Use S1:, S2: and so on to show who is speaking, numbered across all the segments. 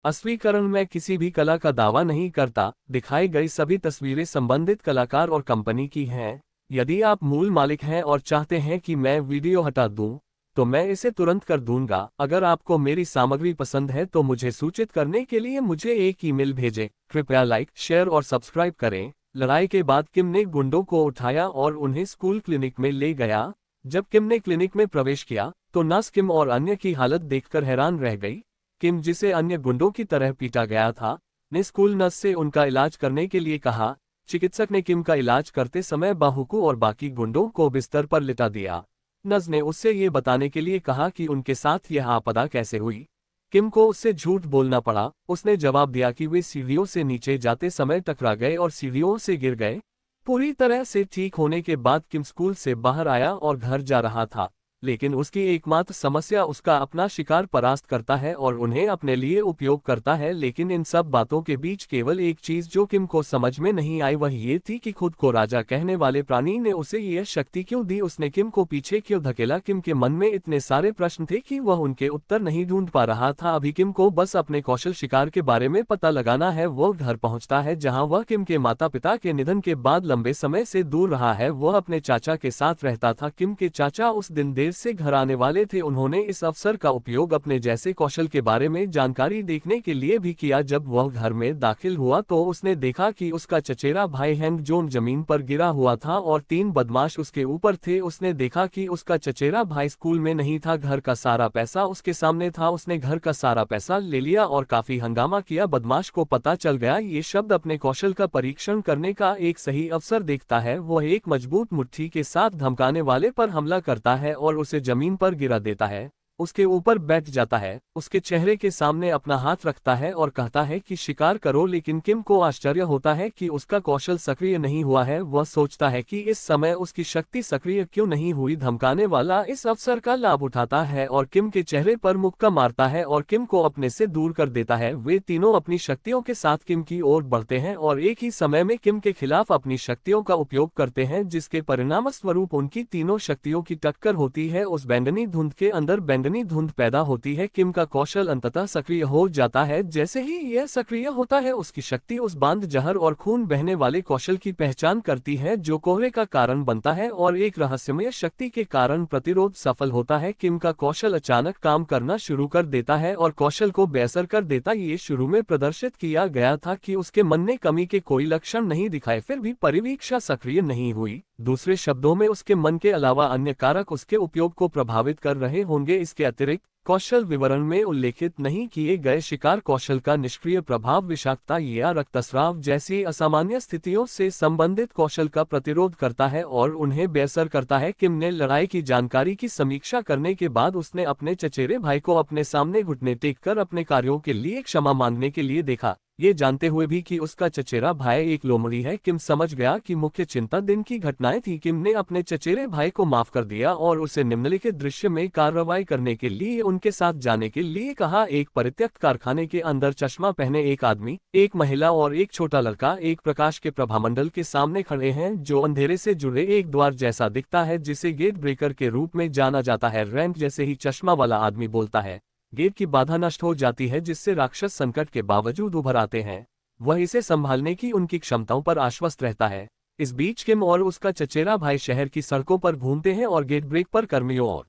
S1: असलीकरण में किसी भी कला का दावा नहीं करता। दिखाई गई सभी तस्वीरें संबंधित कलाकार और कंपनी की हैं। यदि आप मूल मालिक हैं और चाहते हैं कि मैं वीडियो हटा दूं, तो मैं इसे तुरंत कर दूंगा। अगर आपको मेरी सामग्री पसंद है तो मुझे सूचित करने के लिए मुझे एक ईमेल भेजें। कृपया लाइक, शेयर और सब्सक्राइब करें। लड़ाई के बाद किम ने गुंडों को उठाया और उन्हें स्कूल क्लिनिक में ले गया। जब किम ने क्लिनिक में प्रवेश किया तो नर्स किम और अन्य की हालत देखकर हैरान रह गई। किम, जिसे अन्य गुंडों की तरह पीटा गया था, ने स्कूल नर्स से उनका इलाज करने के लिए कहा। चिकित्सक ने किम का इलाज करते समय बाहुकू और बाकी गुंडों को बिस्तर पर लिटा दिया। नर्स ने उससे ये बताने के लिए कहा कि उनके साथ यह आपदा कैसे हुई। किम को उससे झूठ बोलना पड़ा। उसने जवाब दिया कि वे सीढ़ियों से नीचे जाते समय टकरा गए और सीढ़ियों से गिर गए। पूरी तरह से ठीक होने के बाद किम स्कूल से बाहर आया और घर जा रहा था, लेकिन उसकी एकमात्र समस्या उसका अपना शिकार परास्त करता है और उन्हें अपने लिए उपयोग करता है। लेकिन इन सब बातों के बीच केवल एक चीज जो किम को समझ में नहीं आई वह ये थी कि खुद को राजा कहने वाले प्राणी ने उसे यह शक्ति क्यों दी, उसने किम को पीछे क्यों धकेला। किम के मन में इतने सारे प्रश्न थे कि वह उनके उत्तर नहीं ढूंढ पा रहा था। अभी किम को बस अपने कौशल शिकार के बारे में पता लगाना है। वह घर पहुंचता है जहां वह किम के माता पिता के निधन के बाद लंबे समय से दूर रहा है। वह अपने चाचा के साथ रहता था। किम के चाचा उस दिन देर से घर आने वाले थे। उन्होंने इस अवसर का उपयोग अपने जैसे कौशल के बारे में जानकारी देखने के लिए भी किया। जब वह घर में दाखिल हुआ तो उसने देखा कि उसका चचेरा भाई हैंग जोंग जमीन पर गिरा हुआ था और 3 बदमाश उसके ऊपर थे। उसने देखा कि उसका चचेरा भाई स्कूल में नहीं था। घर का सारा पैसा उसके सामने था। उसने घर का सारा पैसा ले लिया और काफी हंगामा किया। बदमाश को पता चल गया ये शब्द अपने कौशल का परीक्षण करने का एक सही अवसर देखता है। वह एक मजबूत मुट्ठी के साथ धमकाने वाले पर हमला करता है और उसे जमीन पर गिरा देता है। उसके ऊपर बैठ जाता है, उसके चेहरे के सामने अपना हाथ रखता है और कहता है कि शिकार करो। लेकिन किम को आश्चर्य होता है कि उसका कौशल सक्रिय नहीं हुआ है। वह सोचता है कि इस समय उसकी शक्ति सक्रिय क्यों नहीं हुई। धमकाने वाला इस अवसर का लाभ उठाता है और किम के चेहरे पर मुक्का मारता है और किम को अपने से दूर कर देता है। वे तीनों अपनी शक्तियों के साथ किम की ओर बढ़ते हैं और एक ही समय में किम के खिलाफ अपनी शक्तियों का उपयोग करते हैं, जिसके परिणामस्वरूप उनकी तीनों शक्तियों की टक्कर होती है। उस बैंगनी धुंध के अंदर बैंगनी धुंध पैदा होती है। किम का कौशल अंततः सक्रिय हो जाता है। जैसे ही यह सक्रिय होता है उसकी शक्ति उस बांध, जहर और खून बहने वाले कौशल की पहचान करती है जो कोहरे का कारण बनता है और एक रहस्यमय शक्ति के कारण प्रतिरोध सफल होता है। किम का कौशल अचानक काम करना शुरू कर देता है और कौशल को बेअसर कर देता। ये शुरू में प्रदर्शित किया गया था कि उसके मन ने कमी के कोई लक्षण नहीं दिखाए, फिर भी परिवीक्षा सक्रिय नहीं हुई। दूसरे शब्दों में उसके मन के अलावा अन्य कारक उसके उपयोग को प्रभावित कर रहे होंगे। इसके अतिरिक्त कौशल विवरण में उल्लेखित नहीं किए गए शिकार कौशल का निष्क्रिय प्रभाव विषाक्तता या रक्तस्राव जैसी असामान्य स्थितियों से संबंधित कौशल का प्रतिरोध करता है और उन्हें बेअसर करता है। किम ने लड़ाई की जानकारी की समीक्षा करने के बाद उसने अपने चचेरे भाई को अपने सामने घुटने टेककर अपने कार्यों के लिए क्षमा मांगने के लिए देखा, ये जानते हुए भी कि उसका चचेरा भाई एक लोमड़ी है। किम समझ गया कि मुख्य चिंता दिन की घटनाएं थी। किम ने अपने चचेरे भाई को माफ कर दिया और उसे निम्नलिखित दृश्य में कार्रवाई करने के लिए उनके साथ जाने के लिए कहा। एक परित्यक्त कारखाने के अंदर चश्मा पहने एक आदमी, एक महिला और एक छोटा लड़का एक प्रकाश के प्रभामंडल के सामने खड़े हैं जो अंधेरे से जुड़े एक द्वार जैसा दिखता है जिसे गेट ब्रेकर के रूप में जाना जाता है। रैंक जैसे ही चश्मा वाला आदमी बोलता है, गेट की बाधा नष्ट हो जाती है जिससे राक्षस संकट के बावजूद उभर आते हैं। वह इसे संभालने की उनकी क्षमताओं पर आश्वस्त रहता है। इस बीच किम और उसका चचेरा भाई शहर की सड़कों पर घूमते हैं और गेट ब्रेक पर कर्मियों और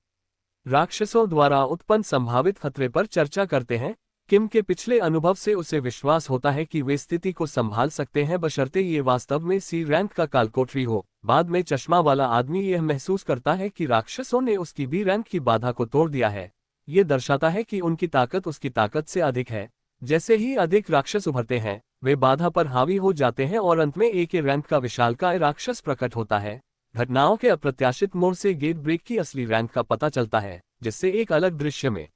S1: राक्षसों द्वारा उत्पन्न संभावित खतरे पर चर्चा करते हैं। किम के पिछले अनुभव से उसे विश्वास होता है कि वे स्थिति को संभाल सकते हैं बशर्ते ये वास्तव में सी रैंक का कालकोठरी हो। बाद में चश्मा वाला आदमी यह महसूस करता है कि राक्षसों ने उसकी बी रैंक की बाधा को तोड़ दिया है। ये दर्शाता है कि उनकी ताकत उसकी ताकत से अधिक है। जैसे ही अधिक राक्षस उभरते हैं वे बाधा पर हावी हो जाते हैं और अंत में एक रैंक का विशालकाय राक्षस प्रकट होता है। घटनाओं के अप्रत्याशित मोड़ से गेट ब्रेक की असली रैंक का पता चलता है, जिससे एक अलग दृश्य में